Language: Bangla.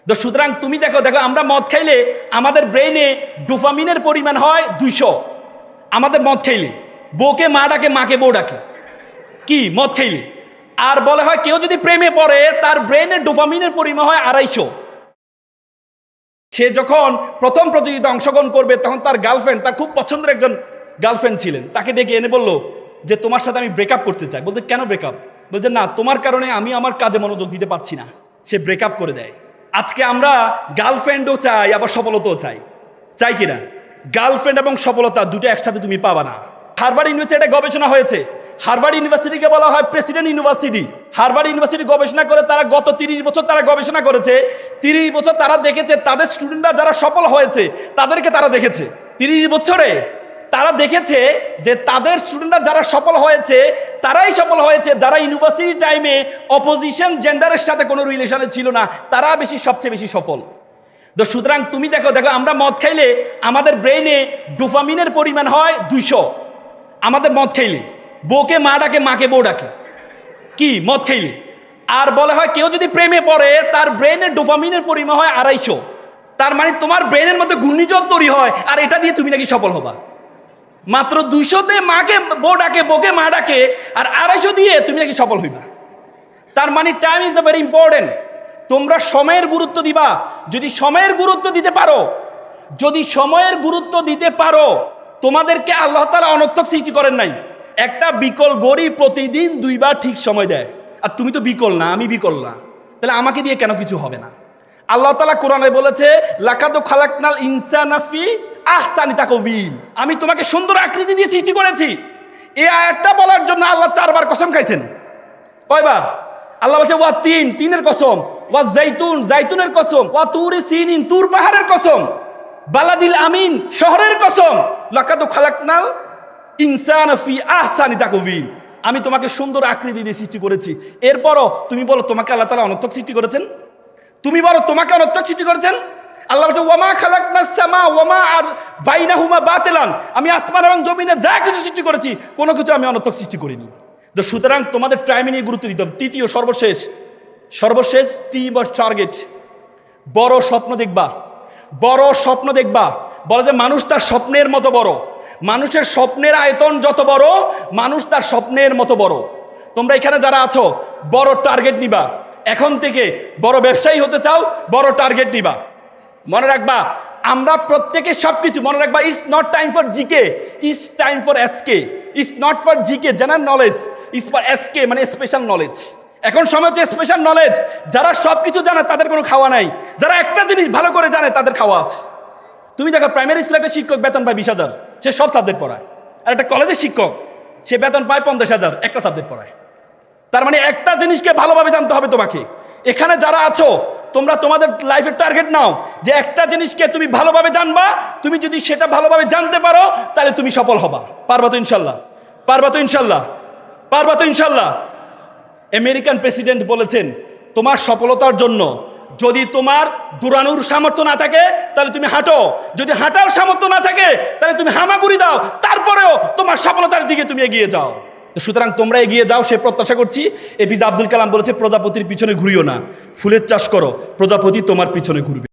তো সুতরাং তুমি দেখো আমরা মদ খাইলে আমাদের ব্রেইনে ডোপামিনের পরিমাণ হয় 200। আমাদের মদ খাইলে বউকে মা ডাকে, মাকে বউ ডাকে, কি মদ খাইলে। আর বলে হয় কেউ যদি প্রেমে পড়ে তার ব্রেইনের ডোপামিনের পরিমাণ হয় 250। সে যখন প্রথম প্রতিযোগিতা অংশগ্রহণ করবে তখন তার গার্লফ্রেন্ড, তার খুব পছন্দের একজন গার্লফ্রেন্ড ছিলেন, তাকে ডেকে এনে বলল যে তোমার সাথে আমি ব্রেকআপ করতে চাই। বলতে কেন ব্রেকআপ? বলছে না, তোমার কারণে আমি আমার কাজে মনোযোগ দিতে পারছি না। সে ব্রেকআপ করে দেয়। আজকে আমরা গার্লফ্রেন্ডও চাই, আবার সফলতাও চাই, চাই কিনা? গার্লফ্রেন্ড এবং সফলতা দুটো একসাথে তুমি পাবা না। হার্ভার্ড ইউনিভার্সিটি গবেষণা হয়েছে। হার্ভার্ড ইউনিভার্সিটিকে বলা হয় প্রেসিডেন্ট ইউনিভার্সিটি। হার্ভার্ড ইউনিভার্সিটি গবেষণা করে তারা গত 30 বছর তারা গবেষণা করেছে। 30 বছর তারা দেখেছে তাদের স্টুডেন্টরা যারা সফল হয়েছে তাদেরকে তারা দেখেছে 30 বছরে তারা দেখেছে যে তাদের স্টুডেন্টরা যারা সফল হয়েছে তারাই সফল হয়েছে যারা ইউনিভার্সিটি টাইমে অপোজিশন জেন্ডারের সাথে কোনো রিলেশনে ছিল না, তারা সবচেয়ে বেশি সফল। তো সুতরাং তুমি দেখো আমরা মদ খাইলে আমাদের ব্রেইনে ডোপামিনের পরিমাণ হয় 200। আমাদের মদ খাইলে বউকে মা ডাকে, মাকে বউ ডাকে, কি মদ খাইলে। আর বলে হয় কেউ যদি প্রেমে পড়ে তার ব্রেইনের ডোপামিনের পরিমাণ হয় 250। তার মানে তোমার ব্রেইনের মধ্যে ঘূর্ণিঝড় তৈরি হয় আর এটা দিয়ে তুমি নাকি সফল হবা। মাত্র 200-তে মাকে বউ ডাকে, বউকে মা ডাকে, আর 250 দিয়ে তুমি নাকি সফল হইবা। তার মানে টাইম ইজ ভেরি ইম্পর্টেন্ট। তোমরা সময়ের গুরুত্ব দিবা। যদি সময়ের গুরুত্ব দিতে পারো, যদি সময়ের গুরুত্ব দিতে পারো, তোমাদেরকে আল্লাহ তাআলা অনর্থক সৃষ্টি করেন নাই। একটা বিকল গরু প্রতিদিন 2 বার ঠিক সময় দেয়, আর তুমি তো বিকল না, আমি বিকল না, তাহলে আমাকে দিয়ে কেন কিছু হবে না? আল্লাহ তাআলা কোরআনে বলেছে লাকাদ খালাকনাল ইনসানা ফি আহসানি তাকওয়িম, আমি তোমাকে সুন্দর আকৃতি দিয়ে সৃষ্টি করেছি। এই আয়াতটা বলার জন্য আল্লাহ 4 বার কসম খাইছেন। কয়বার? আল্লাহ বলছে ওয়া তিন, তিনের কসম, ওয়া জাইতুন, জাইতুনের কসম, ওয়া তুরি সিনিন, তুর পাহাড়ের কসম, বালাদিল আমিন, শহরের কসম, লাকাদ খালাকনাল ইনসানা ফি আহসানি তাকওয়িম, আমি তোমাকে সুন্দর আকৃতি দিয়ে সৃষ্টি করেছি। এরপরও তুমি বলো তোমাকে আল্লাহ তাআলা অনর্থক সৃষ্টি করেছেন? তুমি বলো তোমাকে অনর্থক সৃষ্টি করেছেন? আল্লাহ বলছে ওয়ামা খালাকনাস সামা ওয়ামা আর বাইনাহুমা বাতিলান, আমি আসমান এবং জমিনে যা কিছু সৃষ্টি করেছি কোনো কিছু আমি অনর্থক সৃষ্টি করিনি। তো সুতরাং তোমাদের টাইমে নিয়ে গুরুত্ব দিতে হবে। তৃতীয় সর্বশেষ টিম অর টার্গেট, বড় স্বপ্ন দেখবা। বড় স্বপ্ন দেখবা। বলে যে মানুষ তার স্বপ্নের মতো বড়, মানুষের স্বপ্নের আয়তন যত বড়, মানুষ তার স্বপ্নের মতো বড়। তোমরা এখানে যারা আছো বড় টার্গেট নিবা। এখন থেকে বড় ব্যবসায়ী হতে চাও, বড় টার্গেট নিবা। মনে রাখবা আমরা প্রত্যেকে সবকিছু মনে রাখবা, it's not time for GK, it's time for SK. It's not for GK general knowledge, it's for SK মানে স্পেশাল নলেজ। এখন সময় হচ্ছে স্পেশাল নলেজ। যারা সবকিছু জানে তাদের কোনো খাওয়া নাই, যারা একটা জিনিস ভালো করে জানে তাদের খাওয়া আছে। তুমি দেখো প্রাইমারি স্কুলে একটা শিক্ষক বেতন পায় 20,000, সে সব সাবজেক্ট পড়ায়। আর একটা কলেজের শিক্ষক সে বেতন পায় 50,000, একটা সাবজেক্ট পড়ায়। তার মানে একটা জিনিসকে ভালোভাবে জানতে হবে তোমাকে। এখানে যারা আছো তোমরা তোমাদের লাইফের টার্গেট নাও যে একটা জিনিসকে তুমি ভালোভাবে জানবা। তুমি যদি সেটা ভালোভাবে জানতে পারো তাহলে তুমি সফল হবা। পারবা তো ইনশাল্লাহ? পারবা তো ইনশাল্লাহ? পারবা তো ইনশাল্লাহ? আমেরিকান প্রেসিডেন্ট বলেছেন তোমার সফলতার জন্য যদি তোমার দৌড়ানোর সামর্থ্য না থাকে তাহলে তুমি হাঁটো, যদি হাঁটার সামর্থ্য না থাকে তাহলে তুমি হামাগুড়ি দাও, তারপরেও তোমার সফলতার দিকে তুমি এগিয়ে যাও। সুতরাং তোমরা এগিয়ে যাও সে প্রত্যাশা করছি। এপিজে আব্দুল কালাম বলেছে প্রজাপতির পিছনে ঘুরিও না, ফুলের চাষ করো, প্রজাপতি তোমার পিছনে ঘুরবে।